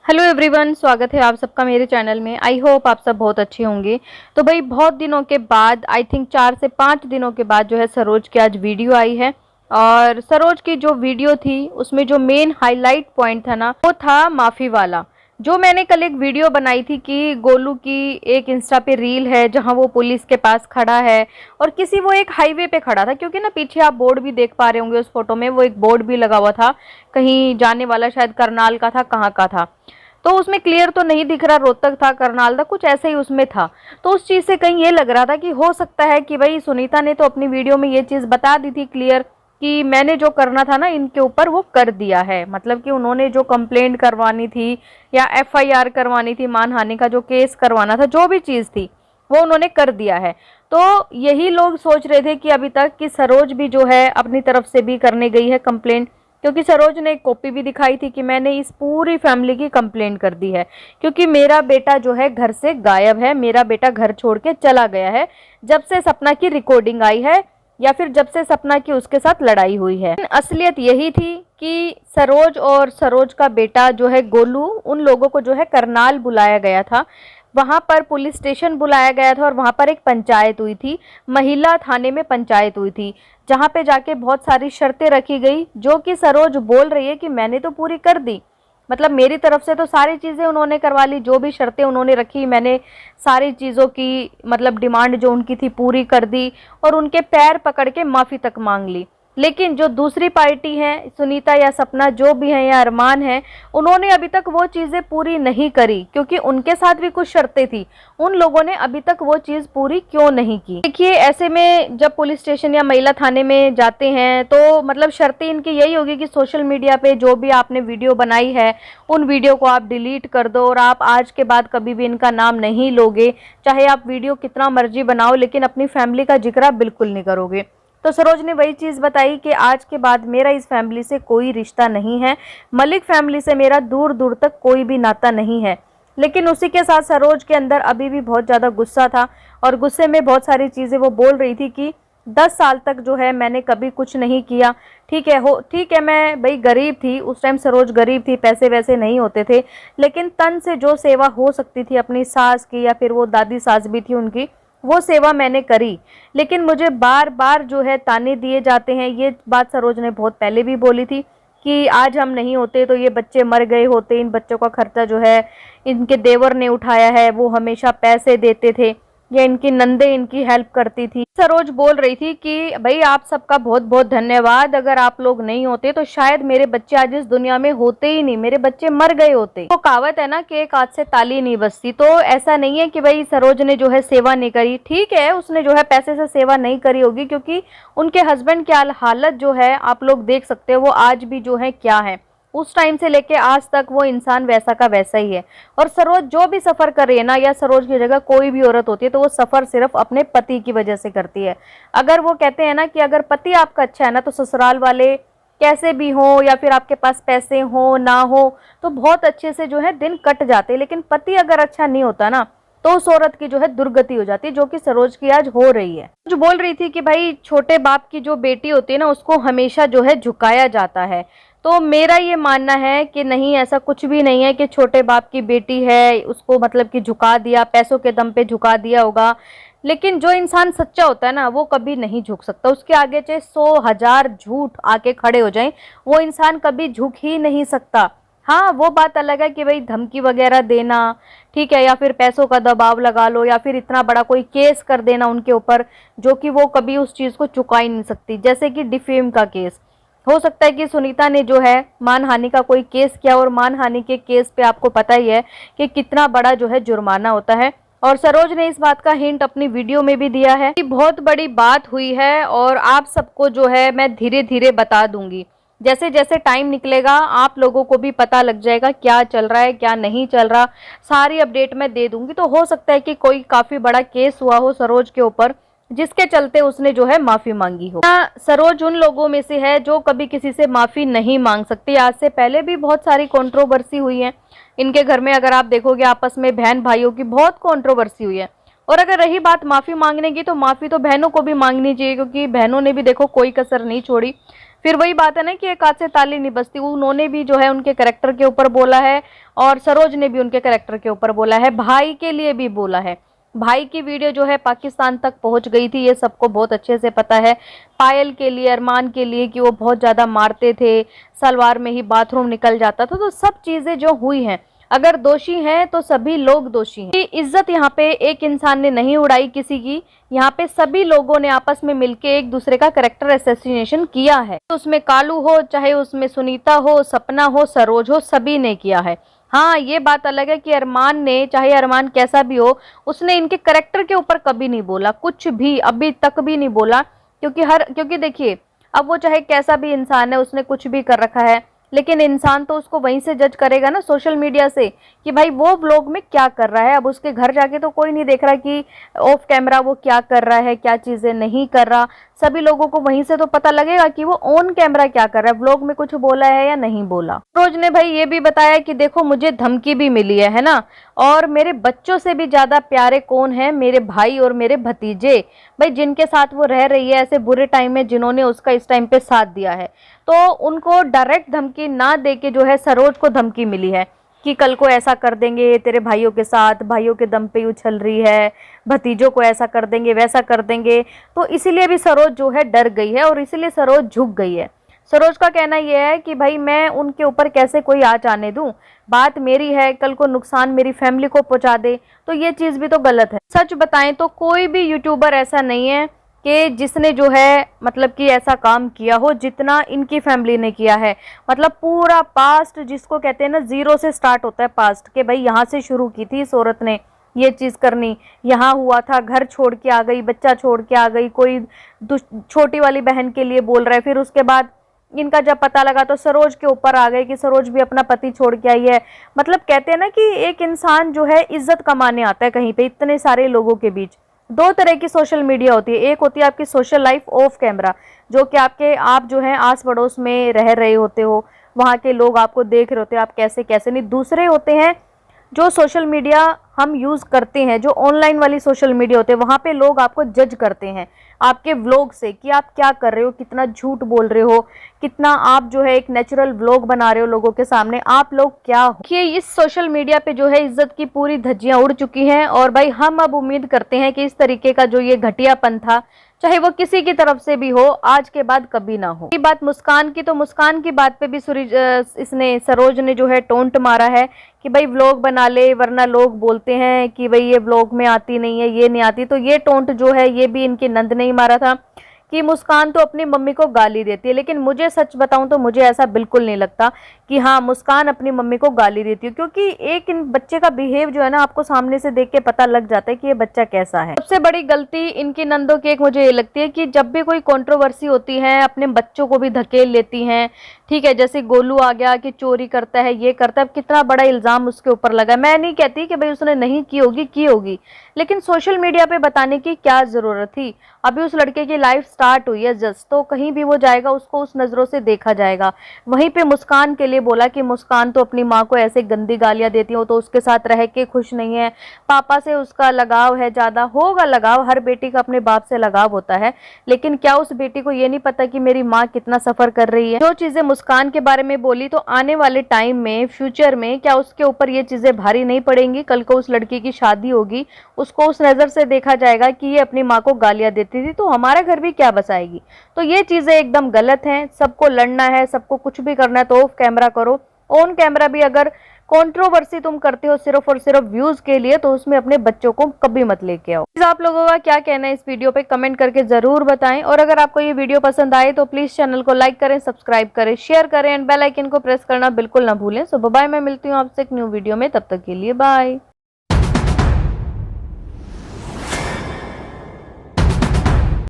Hello everyone, स्वागत है आप सबका मेरे चैनल में। आई होप आप सब बहुत अच्छे होंगे। तो भाई बहुत दिनों के बाद, आई थिंक 4 से 5 दिनों के बाद जो है सरोज की आज वीडियो आई है। और सरोज की जो वीडियो थी उसमें जो मेन हाईलाइट पॉइंट था ना, वो था माफ़ी वाला। जो मैंने कल एक वीडियो बनाई थी कि गोलू की एक इंस्टा पे रील है जहां वो पुलिस के पास खड़ा है और किसी वो एक हाईवे पे खड़ा था, क्योंकि ना पीछे आप बोर्ड भी देख पा रहे होंगे उस फोटो में, वो एक बोर्ड भी लगा हुआ था कहीं जाने वाला, शायद करनाल का था, कहाँ का था तो उसमें क्लियर तो नहीं दिख रहा, रोहतक था, करनाल था, कुछ ऐसे ही उसमें था। तो उस चीज़ से कहीं ये लग रहा था कि हो सकता है कि भाई सुनीता ने तो अपनी वीडियो में ये चीज़ बता दी थी क्लियर कि मैंने जो करना था ना इनके ऊपर वो कर दिया है। मतलब कि उन्होंने जो कंप्लेंट करवानी थी या एफआईआर करवानी थी, मानहानि का जो केस करवाना था, जो भी चीज़ थी वो उन्होंने कर दिया है। तो यही लोग सोच रहे थे कि अभी तक कि सरोज भी जो है अपनी तरफ से भी करने गई है कंप्लेंट, क्योंकि सरोज ने एक कॉपी भी दिखाई थी कि मैंने इस पूरी फैमिली की कंप्लेंट कर दी है, क्योंकि मेरा बेटा जो है घर से गायब है, मेरा बेटा घर छोड़ के चला गया है जब से सपना की रिकॉर्डिंग आई है या फिर जब से सपना की उसके साथ लड़ाई हुई है। असलियत यही थी कि सरोज और सरोज का बेटा जो है गोलू, उन लोगों को जो है करनाल बुलाया गया था, वहां पर पुलिस स्टेशन बुलाया गया था और वहां पर एक पंचायत हुई थी, महिला थाने में पंचायत हुई थी, जहां पे जाके बहुत सारी शर्तें रखी गई जो कि सरोज बोल रही है कि मैंने तो पूरी कर दी। मतलब मेरी तरफ से तो सारी चीज़ें उन्होंने करवा ली, जो भी शर्तें उन्होंने रखी मैंने सारी चीज़ों की मतलब डिमांड जो उनकी थी पूरी कर दी और उनके पैर पकड़ के माफ़ी तक मांग ली। लेकिन जो दूसरी पार्टी है, सुनीता या सपना जो भी है या अरमान है, उन्होंने अभी तक वो चीज़ें पूरी नहीं करी, क्योंकि उनके साथ भी कुछ शर्तें थी। उन लोगों ने अभी तक वो चीज़ पूरी क्यों नहीं की? देखिए, ऐसे में जब पुलिस स्टेशन या महिला थाने में जाते हैं तो मतलब शर्तें इनकी यही होगी कि सोशल मीडिया पे जो भी आपने वीडियो बनाई है उन वीडियो को आप डिलीट कर दो और आप आज के बाद कभी भी इनका नाम नहीं लोगे। चाहे आप वीडियो कितना मर्जी बनाओ, लेकिन अपनी फैमिली का जिक्र आप बिल्कुल नहीं करोगे। तो सरोज ने वही चीज़ बताई कि आज के बाद मेरा इस फैमिली से कोई रिश्ता नहीं है, मलिक फैमिली से मेरा दूर दूर तक कोई भी नाता नहीं है। लेकिन उसी के साथ सरोज के अंदर अभी भी बहुत ज़्यादा गुस्सा था और गुस्से में बहुत सारी चीज़ें वो बोल रही थी कि 10 साल तक जो है मैंने कभी कुछ नहीं किया। ठीक है, मैं भाई गरीब थी, उस टाइम सरोज गरीब थी, पैसे वैसे नहीं होते थे, लेकिन तन से जो सेवा हो सकती थी अपनी सास की या फिर वो दादी सास भी थी उनकी, वो सेवा मैंने करी। लेकिन मुझे बार बार जो है ताने दिए जाते हैं। ये बात सरोज ने बहुत पहले भी बोली थी कि आज हम नहीं होते तो ये बच्चे मर गए होते, इन बच्चों का खर्चा जो है इनके देवर ने उठाया है, वो हमेशा पैसे देते थे या इनकी नंदे इनकी हेल्प करती थी। सरोज बोल रही थी कि भाई आप सबका बहुत बहुत धन्यवाद, अगर आप लोग नहीं होते तो शायद मेरे बच्चे आज इस दुनिया में होते ही नहीं, मेरे बच्चे मर गए होते। तो कहावत है ना कि एक हाथ से ताली नहीं बजती। तो ऐसा नहीं है कि भाई सरोज ने जो है सेवा नहीं करी, ठीक है उसने जो है पैसे से सेवा नहीं करी होगी, क्योंकि उनके हस्बैंड की हालत जो है आप लोग देख सकते हो, वो आज भी जो है क्या है, उस टाइम से लेके आज तक वो इंसान वैसा का वैसा ही है। और सरोज जो भी सफ़र कर रही है ना, या सरोज की जगह कोई भी औरत होती है तो वो सफ़र सिर्फ अपने पति की वजह से करती है। अगर वो कहते हैं ना कि अगर पति आपका अच्छा है ना तो ससुराल वाले कैसे भी हो या फिर आपके पास पैसे हो ना हो तो बहुत अच्छे से जो है दिन कट जाते हैं। लेकिन पति अगर अच्छा नहीं होता ना तो उस औरत की जो है दुर्गति हो जाती है, जो कि सरोज की आज हो रही है। जो बोल रही थी कि भाई छोटे बाप की जो बेटी होती है ना उसको हमेशा जो है झुकाया जाता है। तो मेरा ये मानना है कि नहीं, ऐसा कुछ भी नहीं है कि छोटे बाप की बेटी है उसको मतलब कि झुका दिया, पैसों के दम पे झुका दिया होगा। लेकिन जो इंसान सच्चा होता है ना वो कभी नहीं झुक सकता, उसके आगे चाहे 100,000 झूठ आके खड़े हो जाएं, वो इंसान कभी झुक ही नहीं सकता। हाँ, वो बात अलग है कि भाई धमकी वगैरह देना, ठीक है, या फिर पैसों का दबाव लगा लो या फिर इतना बड़ा कोई केस कर देना उनके ऊपर जो कि वो कभी उस चीज़ को चुका ही नहीं सकती। जैसे कि डिफेम का केस हो सकता है कि सुनीता ने जो है मानहानि का कोई केस किया और मानहानि के केस पे आपको पता ही है कि कितना बड़ा जो है जुर्माना होता है। और सरोज ने इस बात का हिंट अपनी वीडियो में भी दिया है कि बहुत बड़ी बात हुई है और आप सबको जो है मैं धीरे धीरे बता दूंगी। जैसे जैसे टाइम निकलेगा आप लोगों को भी पता लग जाएगा क्या चल रहा है क्या नहीं चल रहा, सारी अपडेट मैं दे दूंगी। तो हो सकता है कि कोई काफ़ी बड़ा केस हुआ हो सरोज के ऊपर जिसके चलते उसने जो है माफ़ी मांगी हो। सरोज उन लोगों में से है जो कभी किसी से माफ़ी नहीं मांग सकती। आज से पहले भी बहुत सारी कंट्रोवर्सी हुई है इनके घर में, अगर आप देखोगे आपस में बहन भाइयों की बहुत कंट्रोवर्सी हुई है। और अगर रही बात माफ़ी मांगने की तो माफ़ी तो बहनों को भी मांगनी चाहिए, क्योंकि बहनों ने भी देखो कोई कसर नहीं छोड़ी। फिर वही बात है ना कि एक हाथ से ताली नहीं बजती, उन्होंने भी जो है उनके कैरेक्टर के ऊपर बोला है और सरोज ने भी उनके कैरेक्टर के ऊपर बोला है, भाई के लिए भी बोला है। भाई की वीडियो जो है पाकिस्तान तक पहुंच गई थी, ये सबको बहुत अच्छे से पता है। पायल के लिए, अरमान के लिए कि वो बहुत ज़्यादा मारते थे, सलवार में ही बाथरूम निकल जाता था, तो सब चीज़ें जो हुई हैं, अगर दोषी हैं तो सभी लोग दोषी हैं। इज्जत यहाँ पे एक इंसान ने नहीं उड़ाई किसी की, यहाँ पे सभी लोगों ने आपस में मिलके एक दूसरे का कैरेक्टर असैसिनेशन किया है। तो उसमें कालू हो, चाहे उसमें सुनीता हो, सपना हो, सरोज हो, सभी ने किया है। हाँ, ये बात अलग है कि अरमान ने, चाहे अरमान कैसा भी हो, उसने इनके कैरेक्टर के ऊपर कभी नहीं बोला, कुछ भी अभी तक भी नहीं बोला। क्योंकि देखिए, अब वो चाहे कैसा भी इंसान है, उसने कुछ भी कर रखा है, लेकिन इंसान तो उसको वहीं से जज करेगा ना, सोशल मीडिया से, कि भाई वो व्लॉग में क्या कर रहा है। अब उसके घर जाके तो कोई नहीं देख रहा कि ऑफ कैमरा वो क्या कर रहा है, क्या चीज़ें नहीं कर रहा। सभी लोगों को वहीं से तो पता लगेगा कि वो ऑन कैमरा क्या कर रहा है, व्लॉग में कुछ बोला है या नहीं बोला। सरोज ने भाई ये भी बताया कि देखो मुझे धमकी भी मिली है ना, और मेरे बच्चों से भी ज़्यादा प्यारे कौन है, मेरे भाई और मेरे भतीजे, भाई जिनके साथ वो रह रही है ऐसे बुरे टाइम में, जिन्होंने उसका इस टाइम पे साथ दिया है। तो उनको डायरेक्ट धमकी ना देके जो है सरोज को धमकी मिली है कि कल को ऐसा कर देंगे तेरे भाइयों के साथ, भाइयों के दम पे उछल रही है, भतीजों को ऐसा कर देंगे, वैसा कर देंगे। तो इसीलिए भी सरोज जो है डर गई है और इसीलिए सरोज झुक गई है। सरोज का कहना यह है कि भाई मैं उनके ऊपर कैसे कोई आँच आने दूं, बात मेरी है, कल को नुकसान मेरी फैमिली को पहुंचा दे तो ये चीज़ भी तो गलत है। सच बताएं तो कोई भी यूट्यूबर ऐसा नहीं है कि जिसने जो है मतलब कि ऐसा काम किया हो जितना इनकी फैमिली ने किया है। मतलब पूरा पास्ट, जिसको कहते हैं ना, जीरो से स्टार्ट होता है पास्ट, के भाई यहाँ से शुरू की थी इस औरत ने ये चीज़ करनी, यहाँ हुआ था, घर छोड़ के आ गई, बच्चा छोड़ के आ गई, कोई छोटी वाली बहन के लिए बोल रहा है। फिर उसके बाद इनका जब पता लगा तो सरोज के ऊपर आ गए कि सरोज भी अपना पति छोड़ के आई है। मतलब कहते हैं ना कि एक इंसान जो है इज्जत कमाने आता है कहीं पे इतने सारे लोगों के बीच। दो तरह की सोशल मीडिया होती है, एक होती है आपकी सोशल लाइफ ऑफ कैमरा, जो कि आप जो है आस पड़ोस में रह रहे होते हो, वहाँ के लोग आपको देख रहे होते हैं आप कैसे कैसे नहीं। दूसरे होते हैं जो सोशल मीडिया हम यूज़ करते हैं, जो ऑनलाइन वाली सोशल मीडिया होते हैं, वहाँ पे लोग आपको जज करते हैं आपके व्लॉग से कि आप क्या कर रहे हो, कितना झूठ बोल रहे हो, कितना आप जो है एक नेचुरल व्लॉग बना रहे हो लोगों के सामने, आप लोग क्या हो। कि इस सोशल मीडिया पे जो है इज्जत की पूरी धज्जियां उड़ चुकी हैं। और भाई हम अब उम्मीद करते हैं कि इस तरीके का जो ये घटियापन था, चाहे वो किसी की तरफ से भी हो, आज के बाद कभी ना हो। ये बात मुस्कान की, तो मुस्कान की बात पे भी इसने सरोज ने जो है टोंट मारा है कि भाई व्लॉग बना ले, वरना लोग बोलते हैं कि भाई ये व्लॉग में आती नहीं है, ये नहीं आती। तो ये टोंट जो है ये भी इनकी नंद ने ही मारा था कि मुस्कान तो अपनी मम्मी को गाली देती है। लेकिन मुझे सच बताऊं तो मुझे ऐसा बिल्कुल नहीं लगता कि हाँ मुस्कान अपनी मम्मी को गाली देती है, क्योंकि एक इन बच्चे का बिहेव जो है ना, आपको सामने से देख के पता लग जाता है कि ये बच्चा कैसा है। सबसे बड़ी गलती इनकी नंदों की एक मुझे ये लगती है कि जब भी कोई कंट्रोवर्सी होती है अपने बच्चों को भी धकेल लेती हैं। ठीक है, जैसे गोलू आ गया कि चोरी करता है, ये करता है, कितना बड़ा इल्ज़ाम उसके ऊपर लगा। मैं नहीं कहती कि भाई उसने नहीं की होगी, लेकिन सोशल मीडिया पे बताने की क्या ज़रूरत थी। अभी उस लड़के की लाइफ स्टार्ट हुई है जस्ट, तो कहीं भी वो जाएगा उसको उस नज़रों से देखा जाएगा। वहीं पे मुस्कान के लिए बोला कि मुस्कान तो अपनी माँ को ऐसे गंदी गालियाँ देती हो, तो उसके साथ रह के खुश नहीं है, पापा से उसका लगाव है, ज़्यादा होगा लगाव, हर बेटी का अपने बाप से लगाव होता है। लेकिन क्या उस बेटी को ये नहीं पता कि मेरी माँ कितना सफ़र कर रही है। जो चीज़ें मुस्कान के बारे में बोली, तो आने वाले टाइम में, फ्यूचर में, क्या उसके ऊपर ये चीज़ें भारी नहीं पड़ेंगी। कल को उस लड़की की शादी होगी, उसको उस नज़र से देखा जाएगा कि ये अपनी माँ को गालियाँ देती थी, तो हमारा घर भी क्या बसाएगी। तो ये चीज़ें एकदम गलत हैं। सबको लड़ना है, सबको कुछ भी करना है तो ऑफ कैमरा करो। ऑन कैमरा भी अगर कंट्रोवर्सी तुम करते हो सिर्फ और सिर्फ व्यूज के लिए, तो उसमें अपने बच्चों को कभी मत लेके आओ। आप लोगों का क्या कहना है इस वीडियो पे कमेंट करके जरूर बताएं। और अगर आपको ये वीडियो पसंद आए तो प्लीज चैनल को लाइक करें, सब्सक्राइब करें, शेयर करें एंड बेल आइकन को प्रेस करना बिल्कुल ना भूलें। सो बाय, मैं मिलती हूँ आपसे एक न्यू वीडियो में, तब तक के लिए बाय।